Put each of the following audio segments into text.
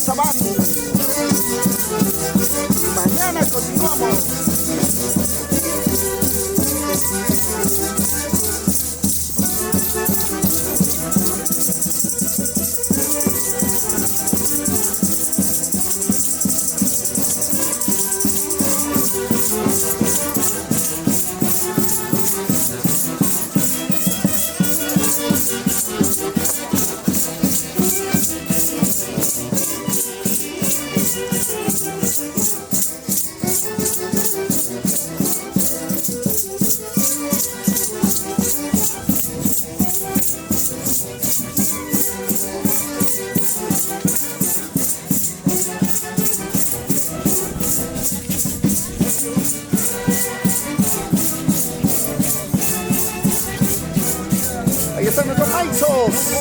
fiesta van. Y mañana continuamos. Ahí están nuestros maizos.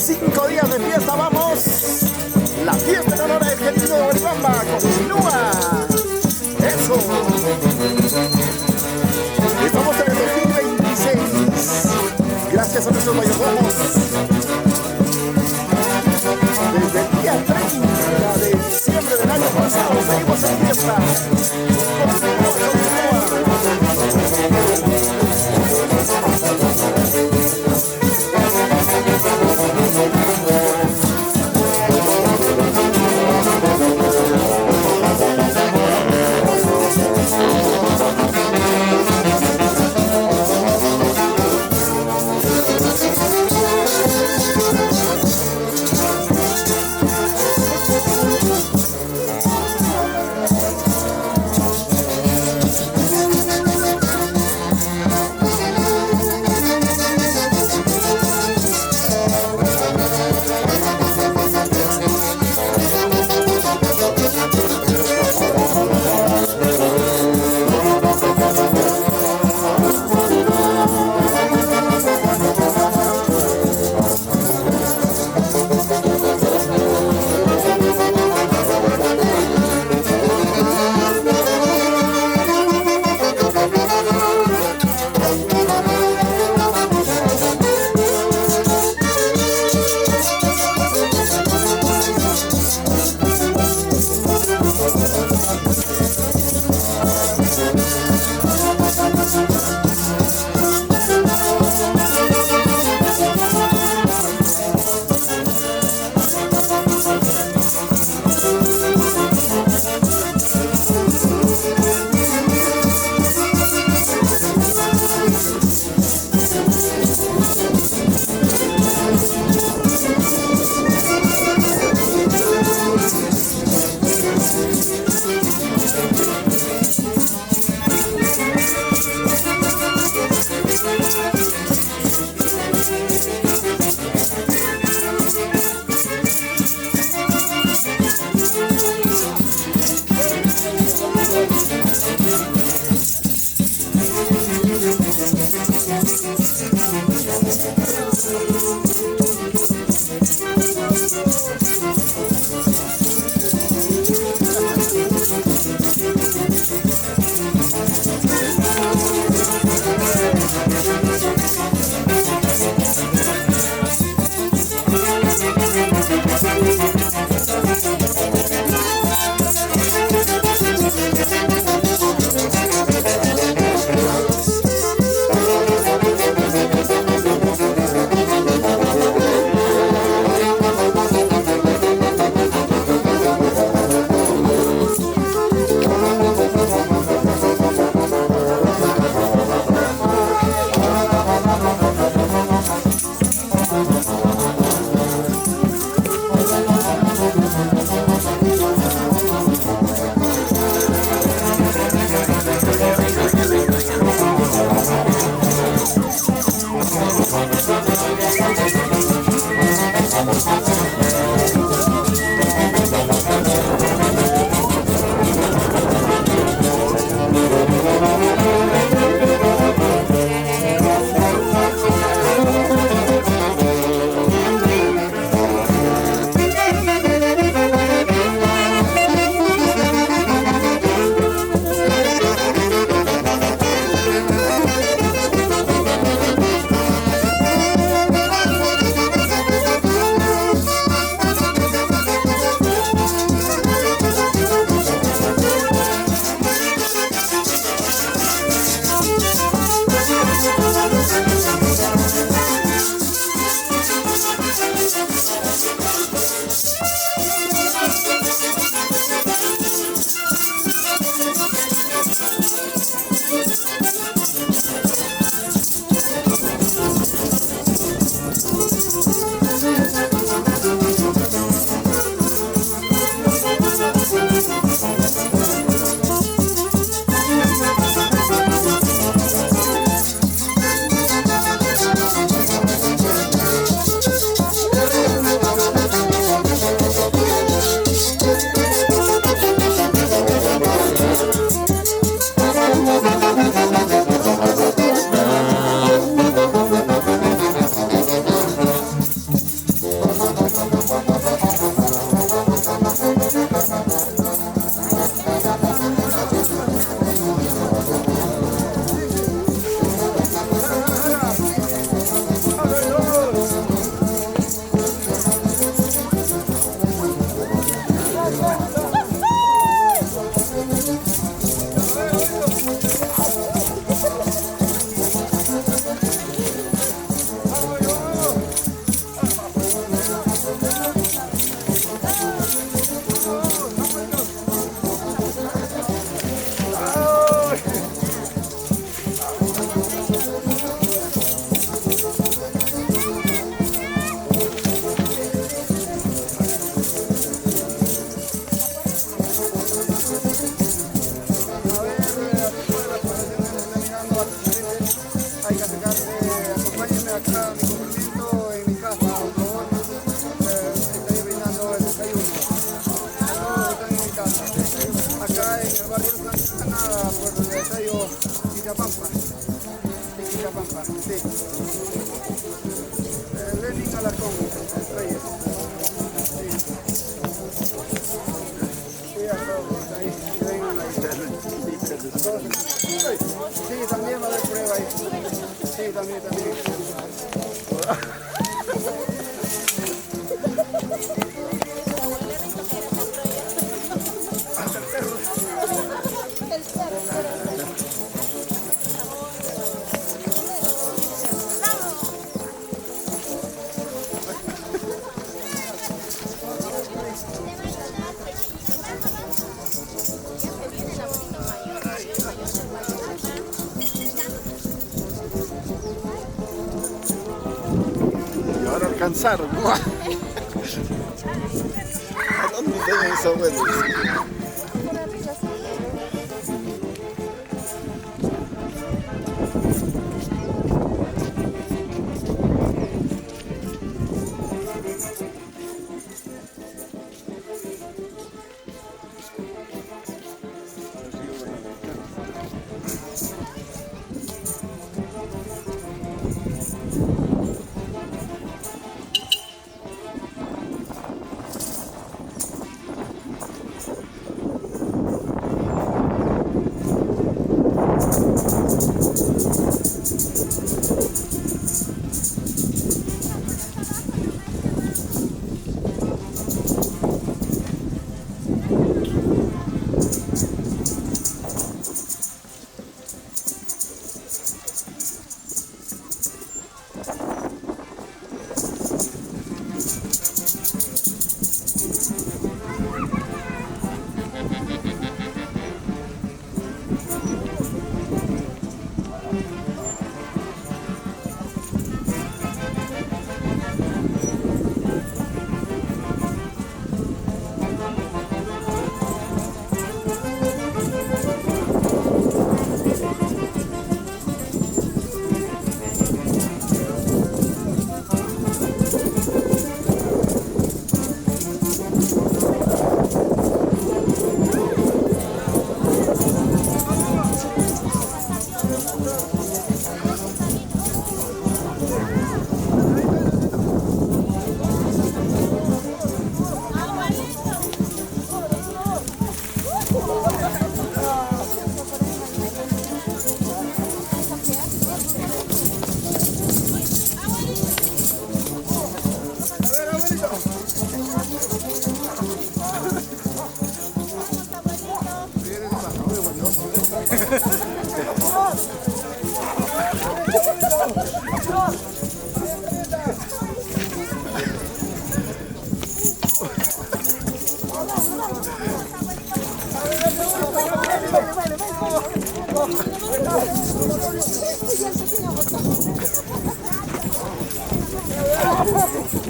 5 días de fiesta, vamos. La fiesta en honor al querido Huancabamba continúa. Eso. Estamos en el 2026. Gracias a nuestros mayordomos. Desde el día 30 de diciembre del año pasado seguimos en fiesta. Alcanzar. ¿A dónde tengo mis abuelos?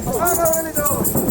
¡Vamos, abuelito!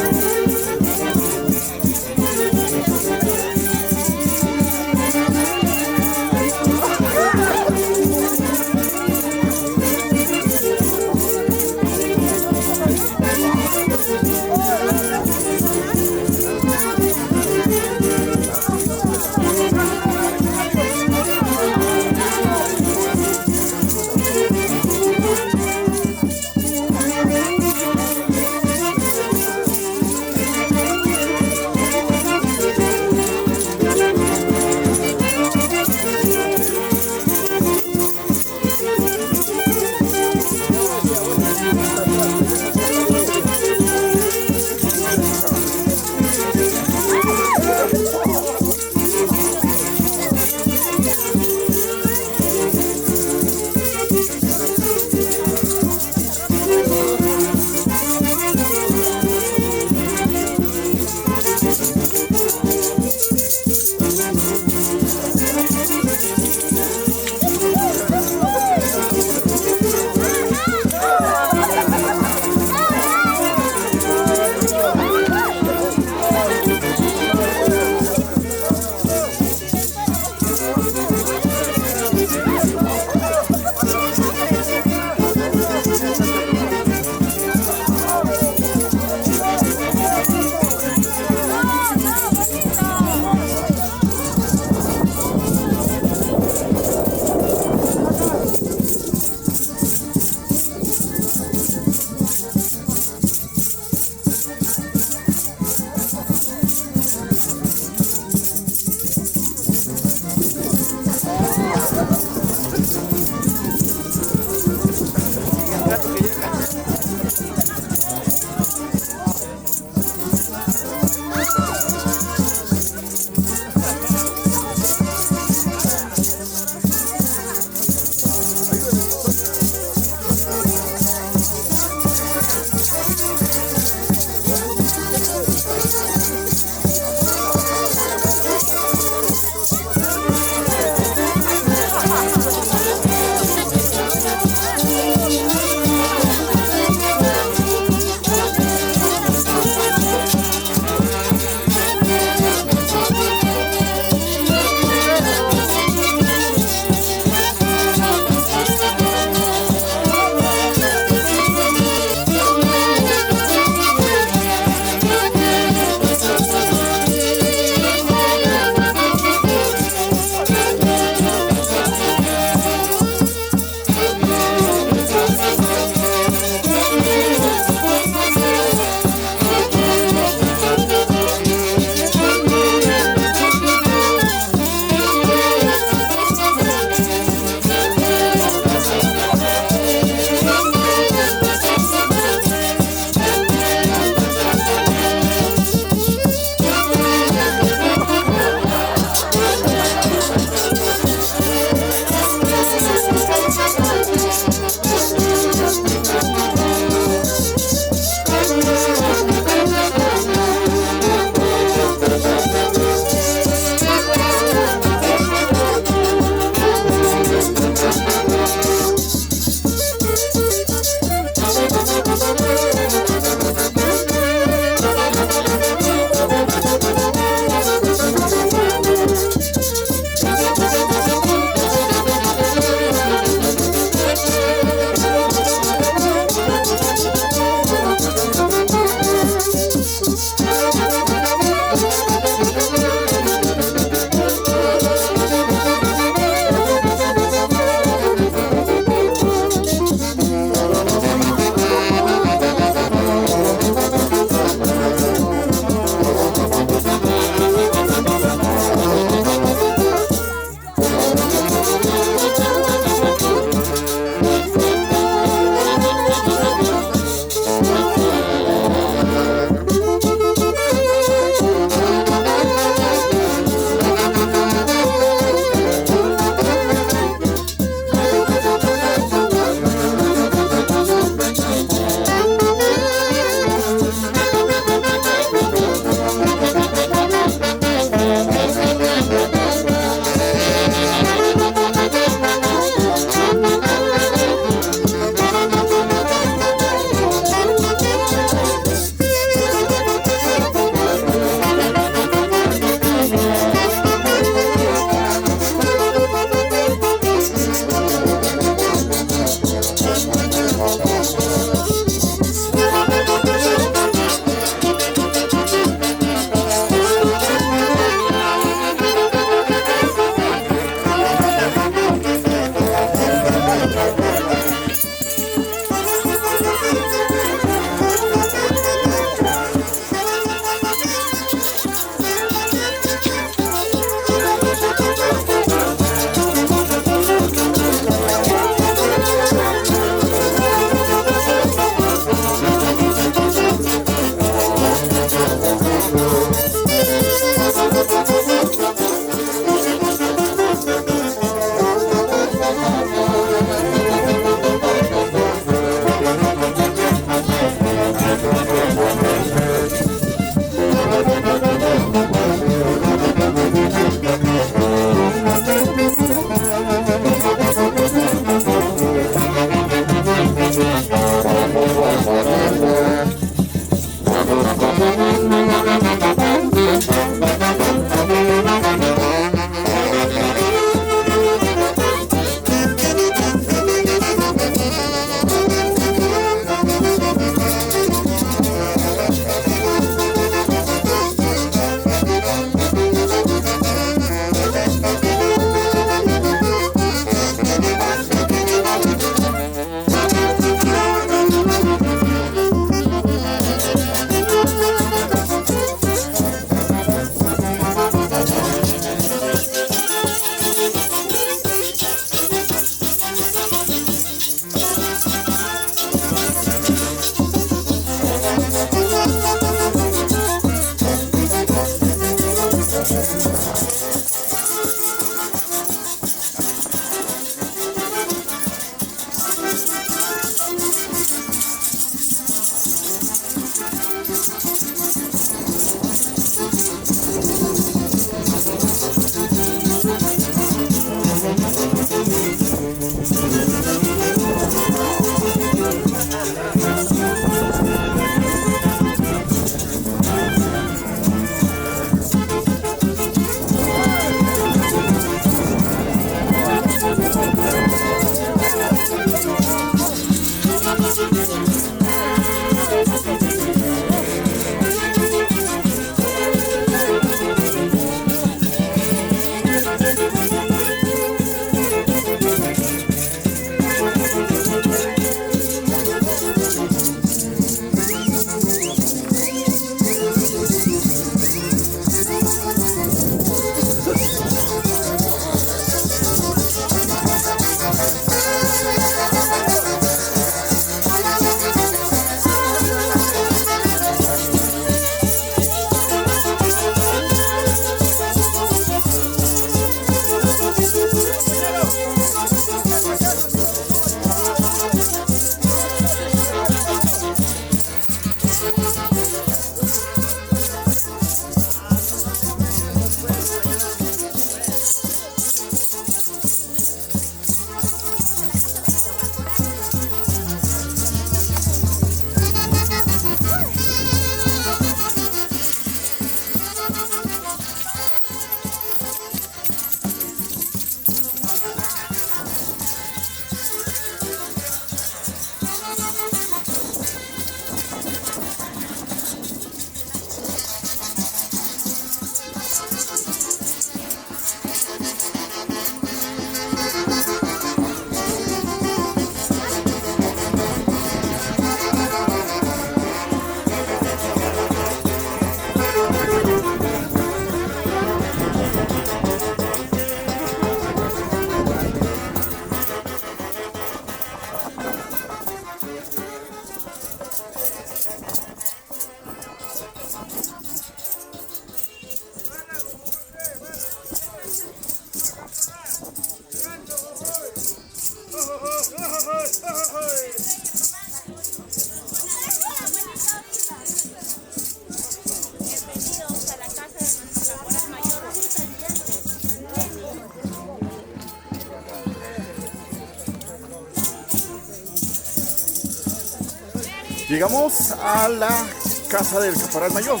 Llegamos a la casa del Caporal Mayor.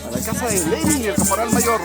A la casa de Lenny, el Caporal Mayor.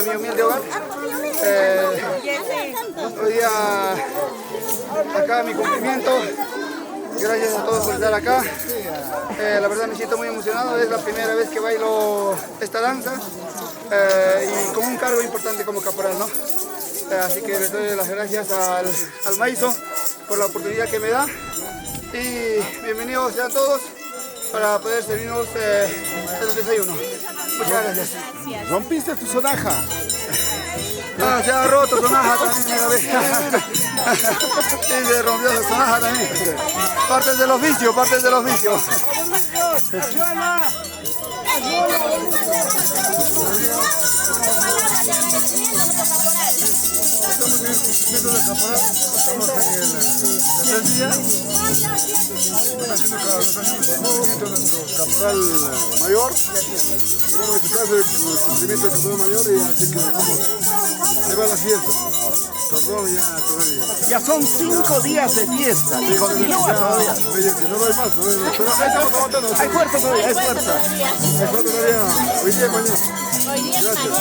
mi humilde hogar. Hoy día acá mi cumplimiento. Gracias a todos por estar acá. La verdad me siento muy emocionado, es la primera vez que bailo esta danza y con un cargo importante como caporal, ¿no? Así que les doy las gracias al Maizo por la oportunidad que me da y bienvenidos sean todos para poder servirnos el desayuno. Muchas gracias. ¿Rompiste tu sonaja? Ah, se ha roto sonaja también, sí, se rompió la sonaja también. Partes del oficio, partes del oficio. Estamos en el cumplimiento del caporal, estamos en el tercer día. Nos haciendo el cumplimiento de nuestro caporal mayor. Vamos a disfrutar del cumplimiento del caporal mayor y así que vamos, se va la fiesta. Perdón, ya todavía. Ya son 5 días de fiesta y continúa todavía. Oye, que no hay más, pero estamos aguantando. Hay fuerza todavía, hay fuerza. Hay fuerza todavía, hoy día y mañana. Hoy día y mañana, claro.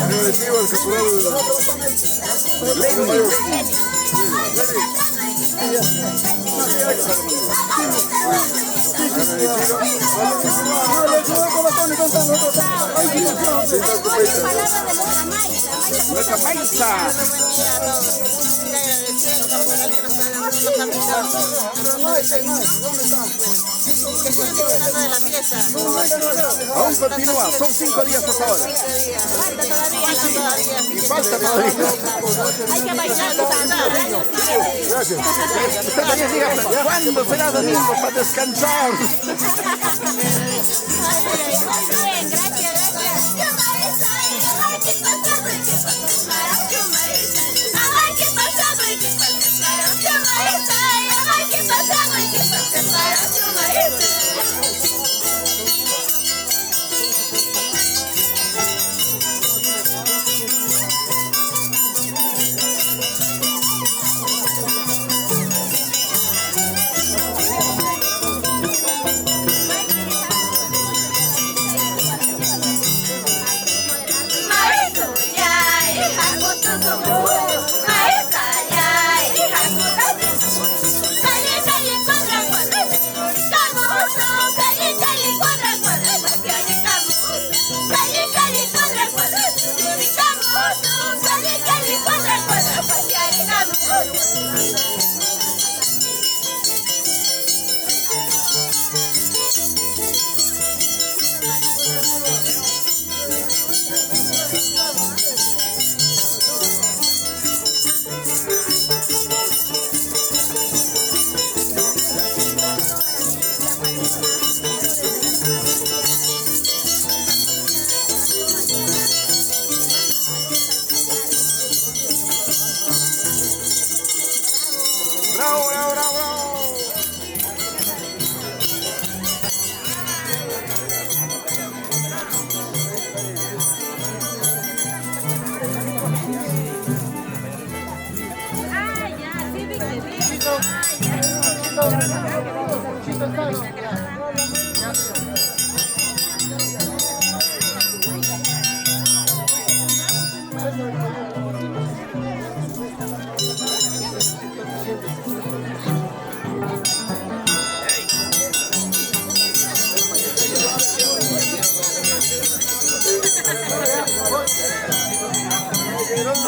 Agradecido al caporal mayor. Nuestra Maisa. Aún continúa, son 5 días hasta ahora. Y falta todavía. Hay que bailar los andados. Gracias. Usted también diga, ¿cuándo será domingo para descansar? Bien, gracias. Bravo, bravo, bravo, bravo.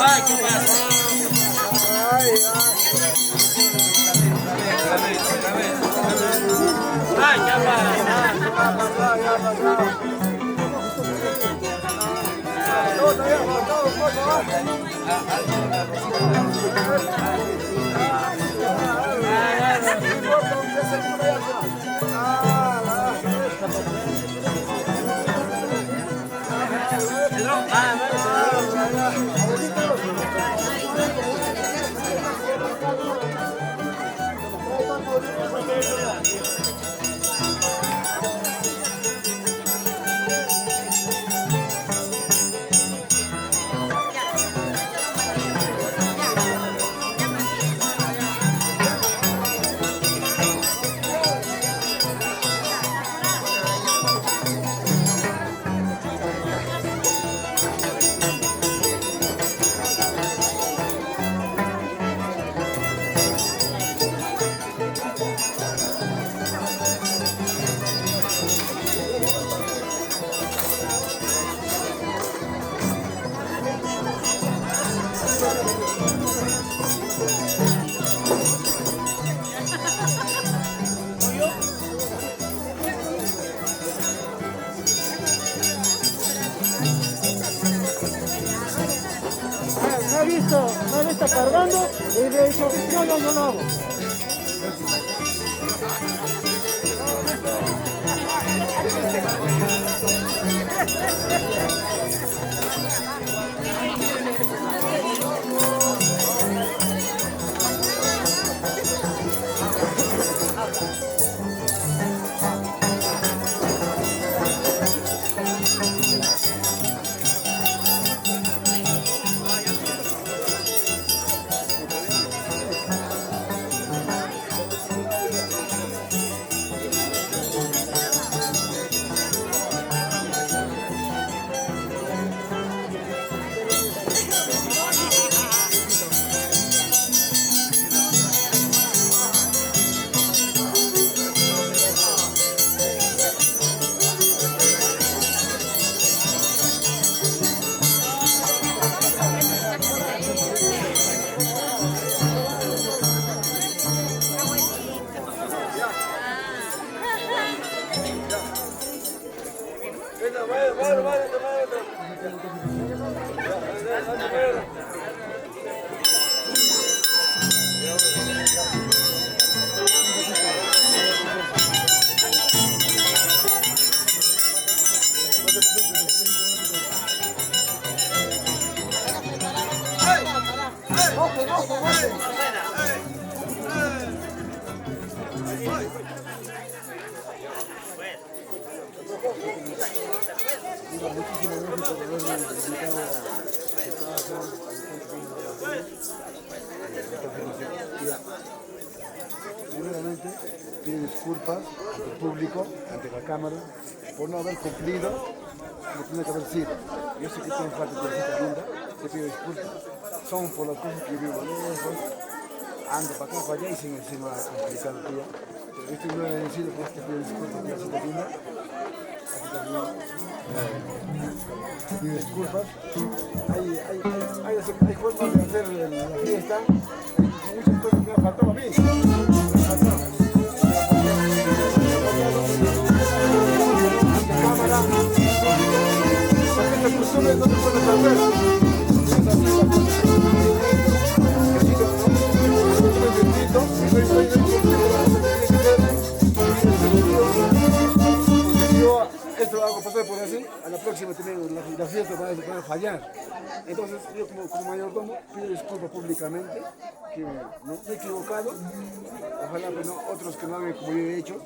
Ay, ¿qué pasa? Ay, ya Me ha visto cargando y le he dicho, no lo hago. Primeramente, pido disculpas ante el público, ante la cámara, por no haber cumplido lo que tiene que haber sido. Yo sé que tengo falta de cita linda, te pido disculpas. Son por las cosas que vivo lejos, ando para acá, para allá y se me ha complicado el día. Pero estoy muy agradecido por este pido disculpas por la cita linda. Aquí también pido disculpas. Hay formas de hacer la fiesta. Hay muchas cosas que me han faltado a mí. Cámara, porque estas costumbres no se pueden perder. Yo esto lo hago pasar por así, a la próxima la fiesta va a fallar. Entonces yo como mayordomo pido disculpas públicamente, que no me he equivocado, ojalá que no, otros que no hagan como yo he hecho.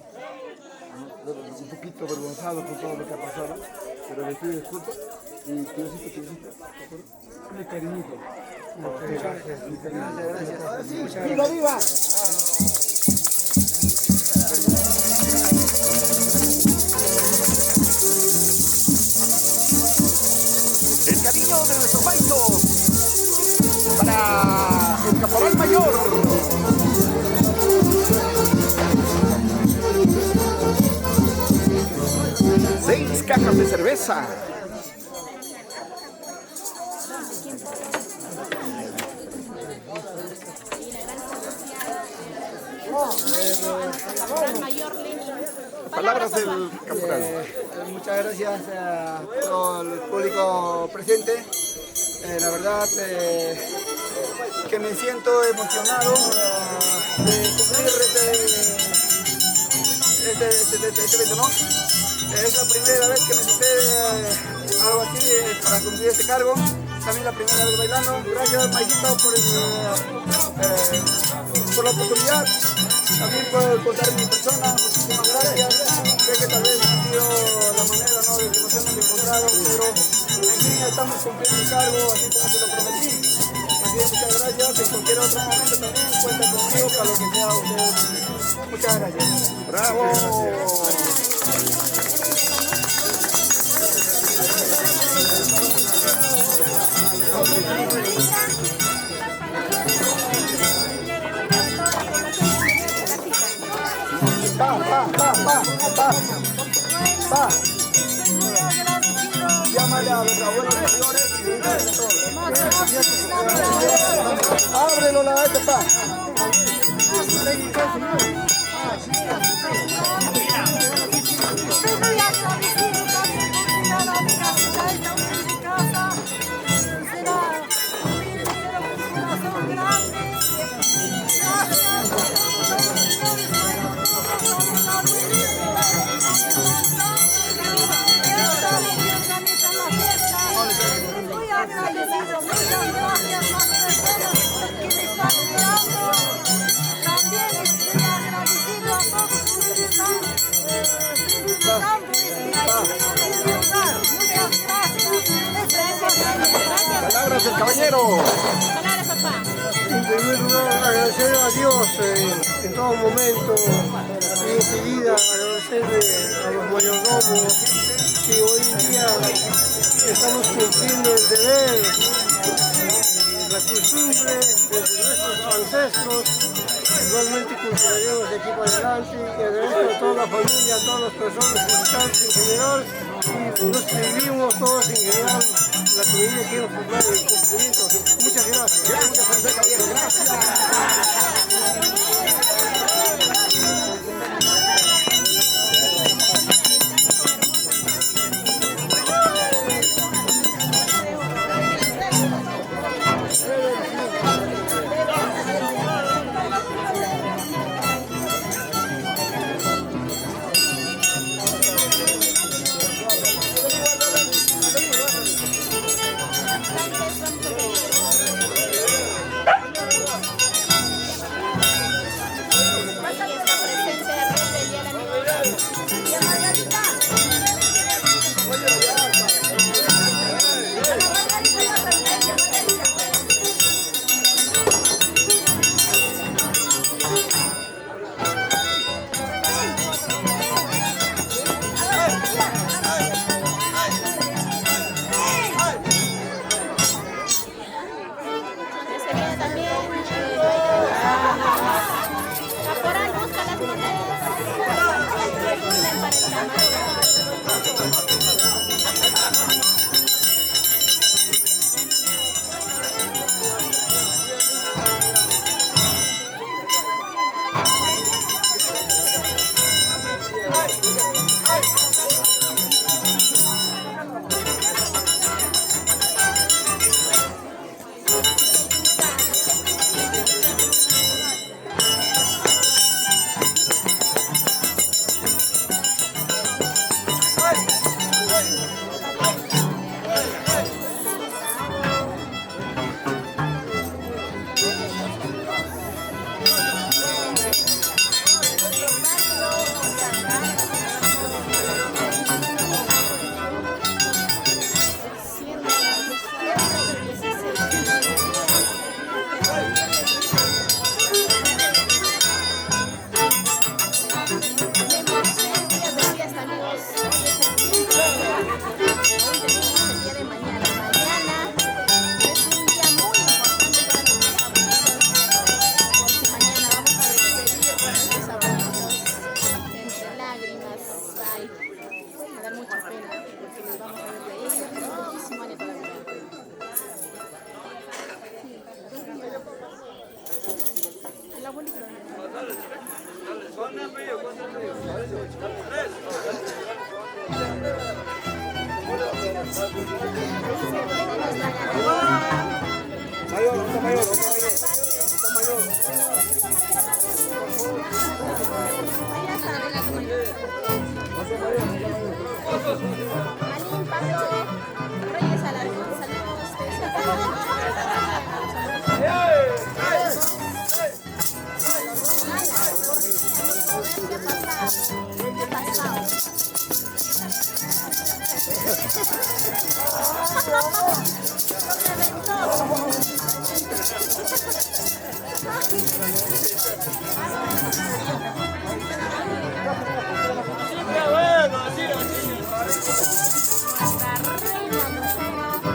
Un poquito avergonzado por todo lo que ha pasado, pero les pido disculpas y piecito, mi cariñito. Gracias. ¡Viva, viva! El cariño de nuestro país para el caporal mayor. 6 cajas de cerveza. Palabras del caporal. Muchas gracias a todo el público presente. La verdad que me siento emocionado de cumplir este evento, ¿no? Es la primera vez que me sucede algo así para cumplir este cargo. También la primera vez bailando. Gracias, Maicito, por la oportunidad. También por contar mi persona. Muchísimas gracias. Sé que tal vez no ha sido la manera, ¿no?, de que nos hemos encontrado, pero en fin, estamos cumpliendo el cargo así como se lo prometí. Así que muchas gracias. En cualquier otro momento también cuenta conmigo para lo que sea ustedes. Muchas gracias. ¡Bravo! Pa. Llama allá a los abuelos mayores y todos. Ábrelo la este pa. Palabras del caballero. Palabras, papá. En primer lugar, agradecer a Dios en todo momento y enseguida agradecerle a los mayordomos que hoy en día estamos cumpliendo el deber, la costumbre desde nuestros ancestros. Igualmente continuaremos de aquí para adelante y agradezco a toda la familia, a todas las personas visitantes en general y nos vivimos todos en general la comunidad que nos formar el cumplimiento. Muchas gracias. Gracias, señor caballero. Gracias.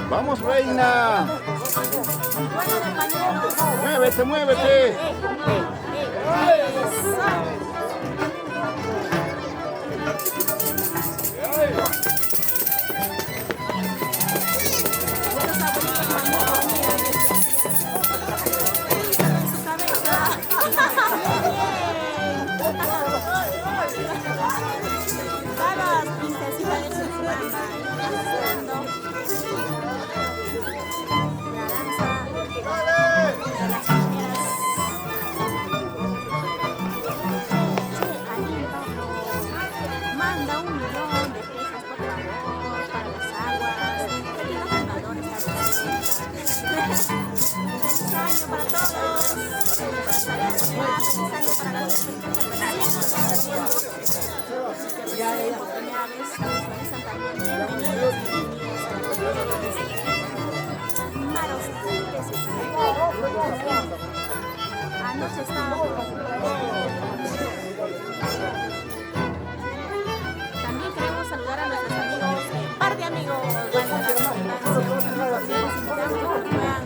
Vamos, reina. Muévete, muévete. para todos. Feliz año para todos. Anoche estaba. También queremos saludar a nuestros amigos, par de amigos, puedan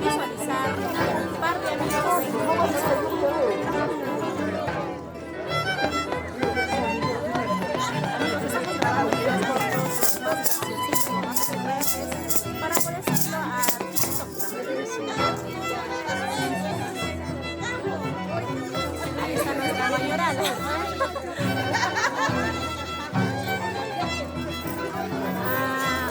visualizar un par de amigos para poder subirlo a ahí está nuestra mayorala.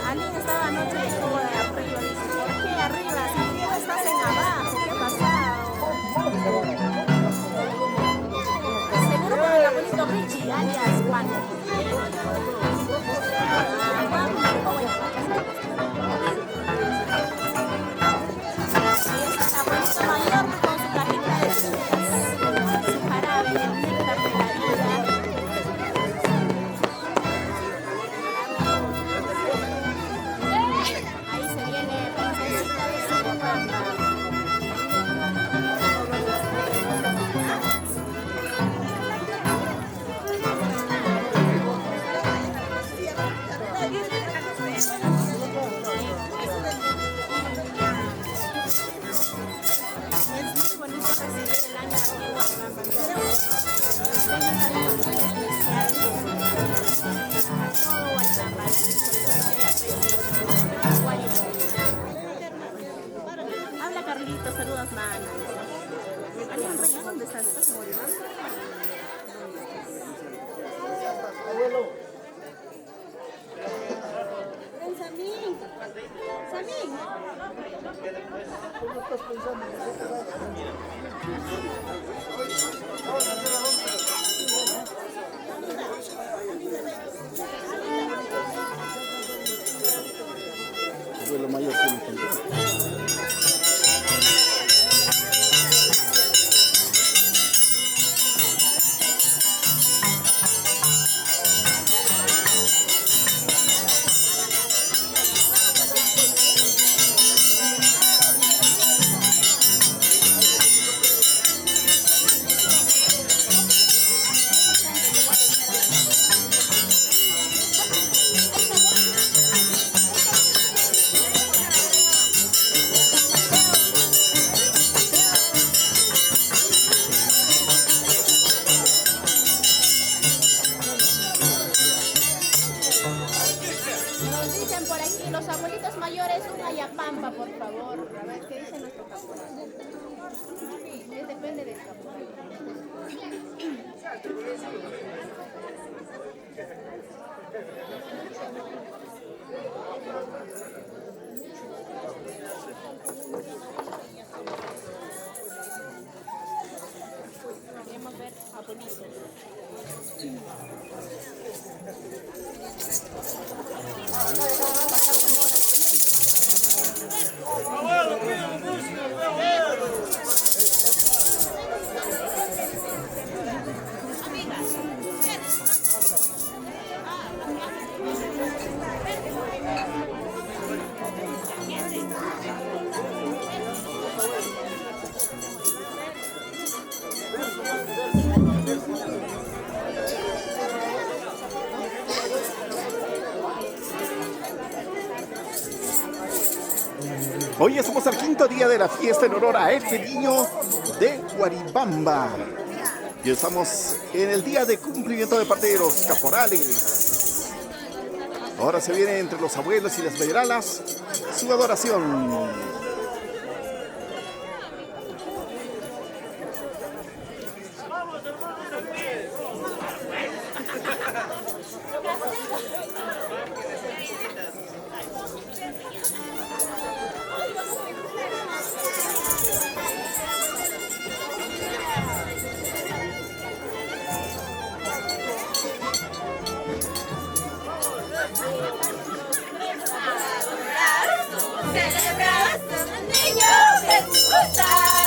Aline estaba anoche como de arriba, dice, ¿por qué arriba? Si tú estás en abajo, ¿qué ha pasado? Seguro con el abuelito Richie, alias Juan. Abuelito mayor con su cajita de frutas, su jarabe, el néctar de la vida. Ahí se viene princesita de Sucupamba. Es muy bonito recibir el año aquí en Guatemala. Es un saludo muy especial a todo Guatemala. Habla Carlito, saludos, mano. Alguien rey, ¿dónde estás? ¿Estás muriendo? Ven, Samín. Samín. ¿Cómo estás pensando? Abuelo mayor tiene que entrar. Nos dicen por aquí, los abuelitos mayores, un ayapampa, por favor. A ver, ¿qué dice nuestro caporal? Depende del caporal. Queremos ver abuelitos. Hoy estamos al quinto día de la fiesta en honor a este niño de Guaribamba. Y estamos en el día de cumplimiento de parte de los caporales. Ahora se viene entre los abuelos y las mayoralas su adoración. Celebrar, niño Jesús.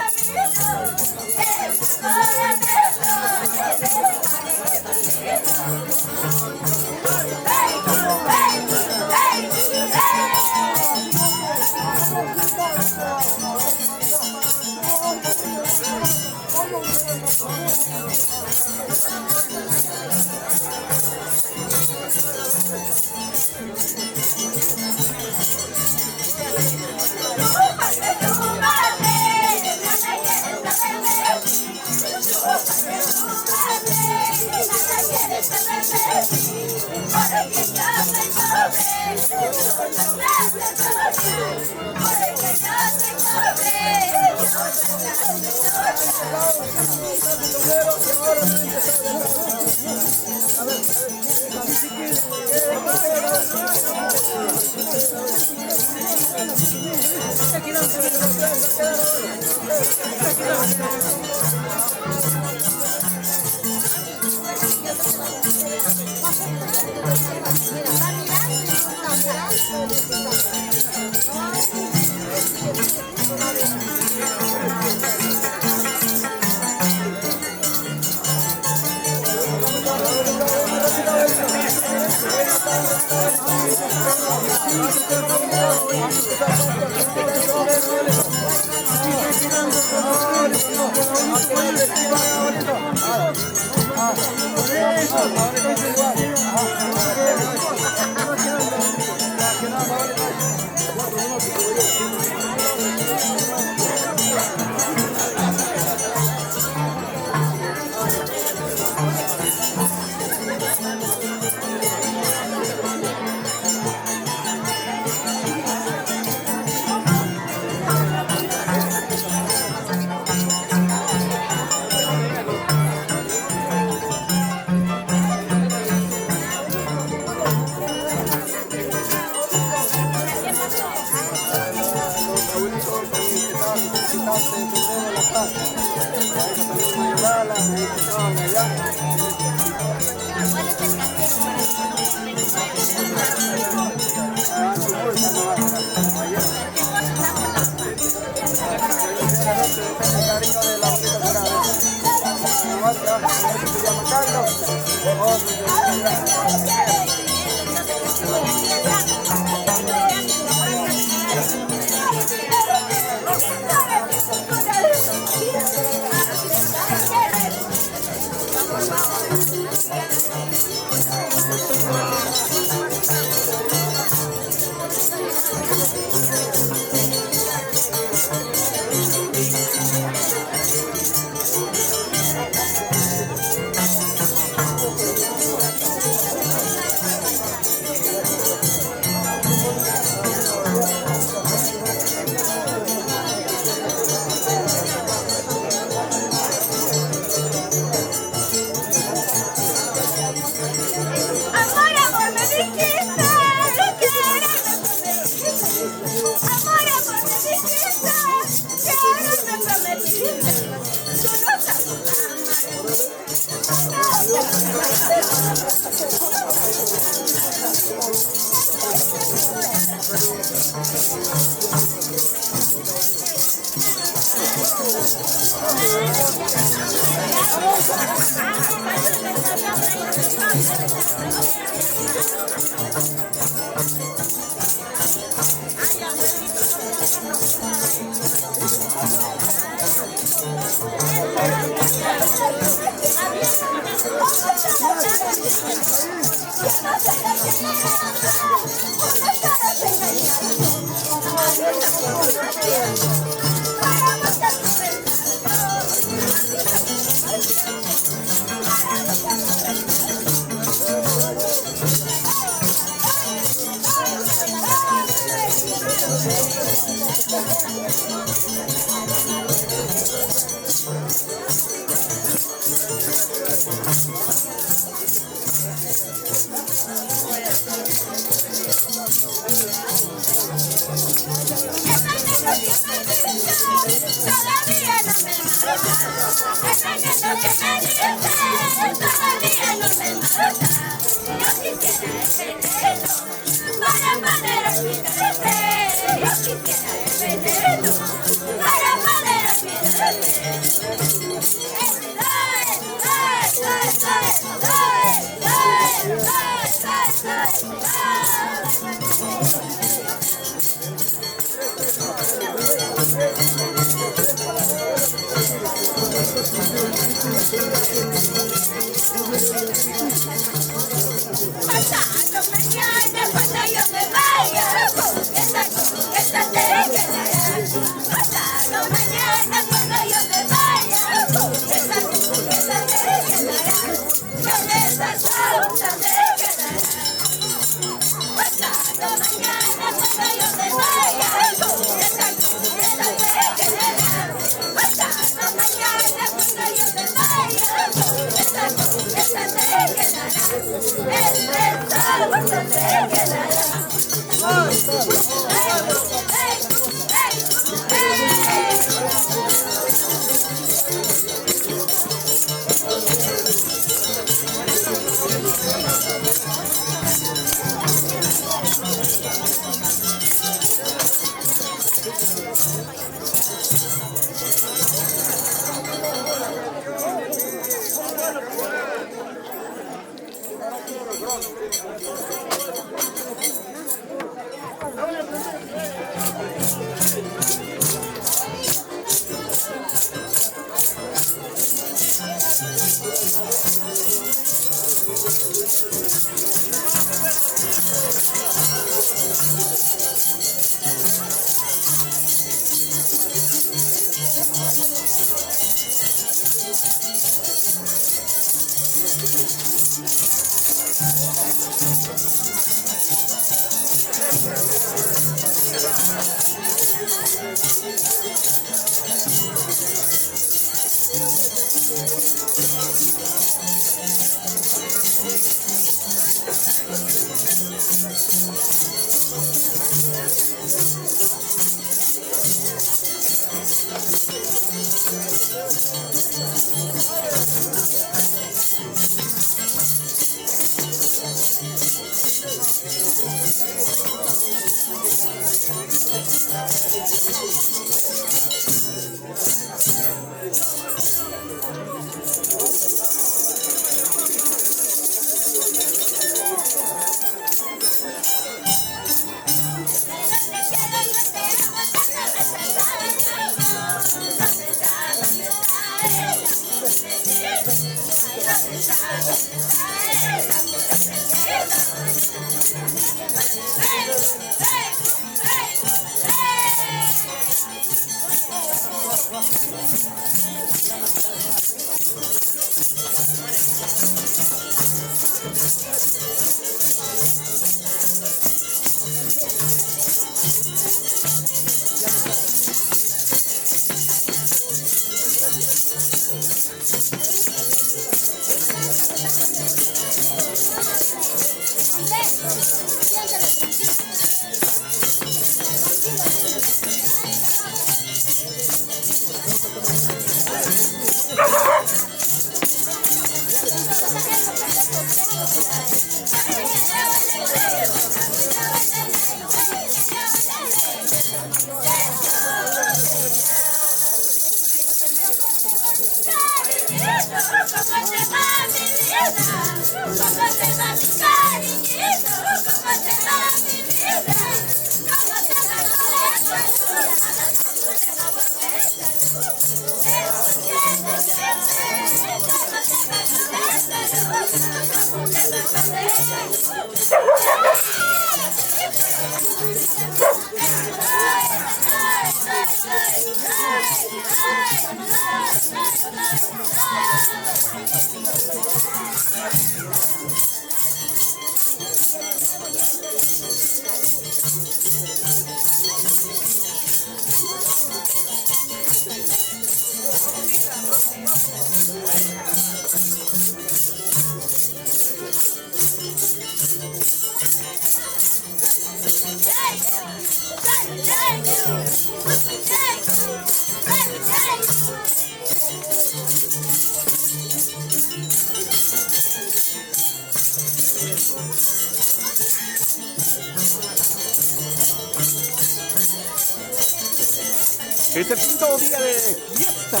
Es el quinto día de fiesta.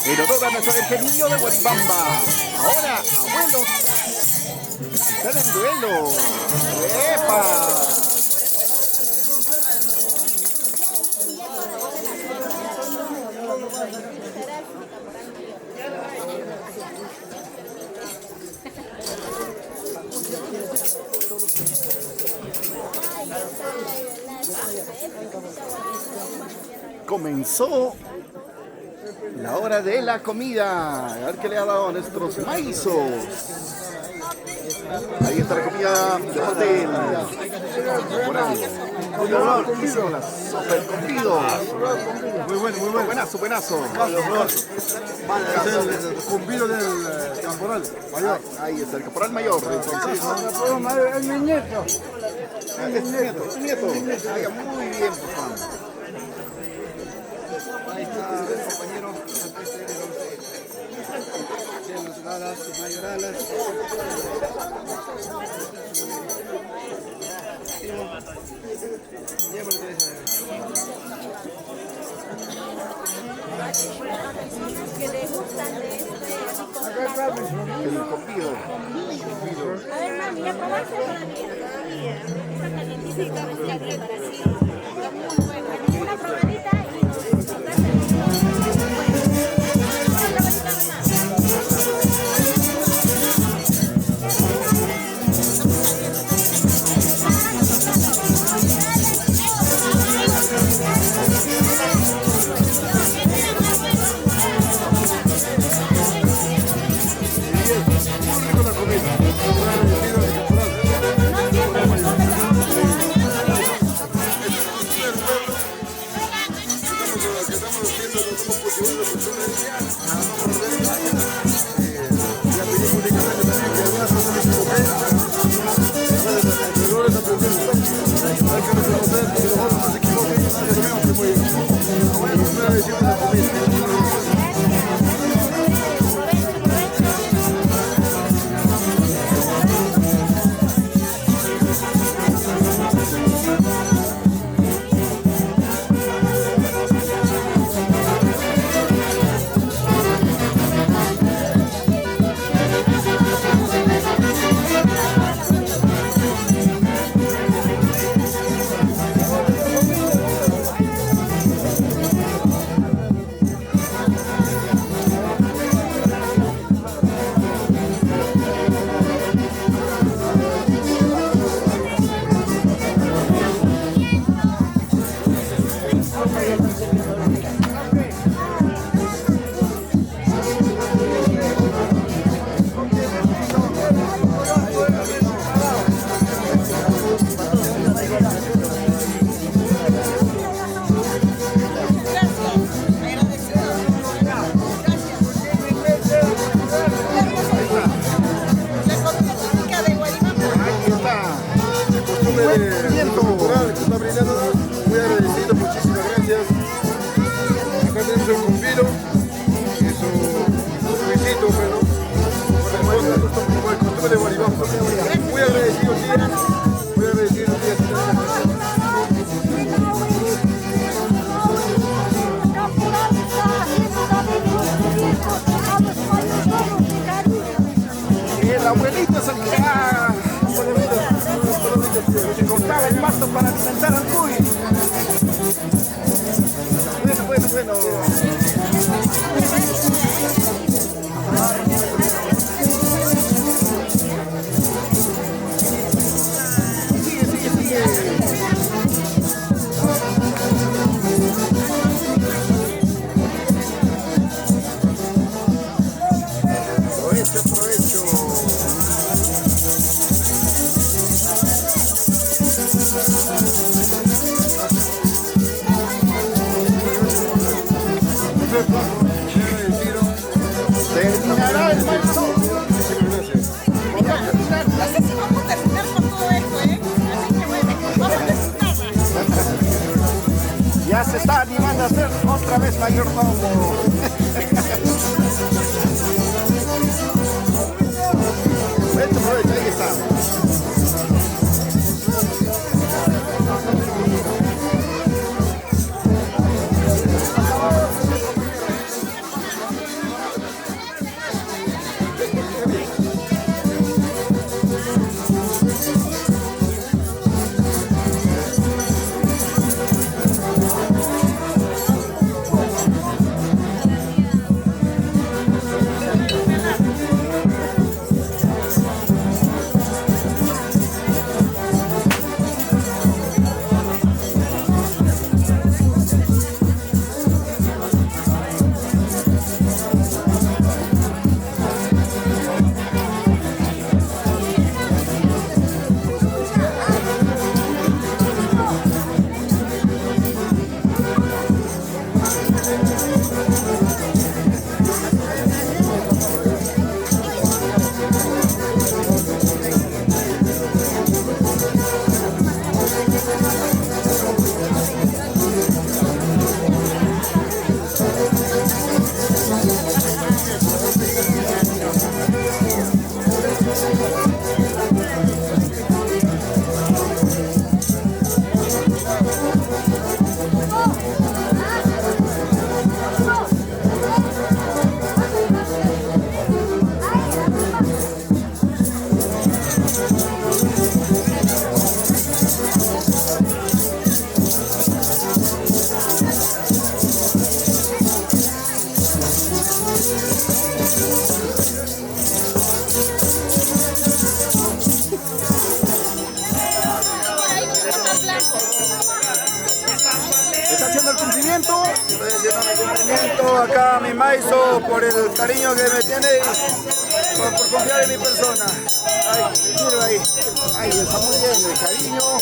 En honor a nuestro Niño de Guaribamba. Ahora, abuelos, están en duelo. ¡Epa! Comenzó la hora de la comida. A ver qué le ha dado a nuestros maizos. Ahí está la comida de hotel. La sopa de cumbido. Muy bueno, muy bueno. Buenazo, buenazo. Es el cumbido del caporal mayor. Ahí está el caporal mayor. Entonces, Es mi nieto. es tu nieto. Oiga, muy bien, papá. Ahí está el compañero. Sus mayoralas. Que le gustan de este rico plato. El cumbido. A ver, mami, ¿ya probaste todavía? Está calientita, recién preparación. Está muy buena. Una probadita y disfrutaste de todo. Una probadita nomás. Muy agradecido, muchísimas gracias. Acá tenemos el cumbido y su visito, bueno, por el costumbre de Guaribamba. Muy agradecido, tía. Muy agradecido, tía. El abuelito es el que se cortaba el pasto para alimentar al cuy. Bueno. Sigue. Provecho. Terminará el maestro. Vamos a terminar con todo esto, así que bueno, vamos a terminar. Ya se está animando a hacer otra vez mayordomo. Provecho, ahí está. cumplimiento. Estoy haciendo mi cumplimiento acá a mi Maizo por el cariño que me tiene y por confiar en mi persona. Ahí, miro ahí. Ahí está muy bien el cariño.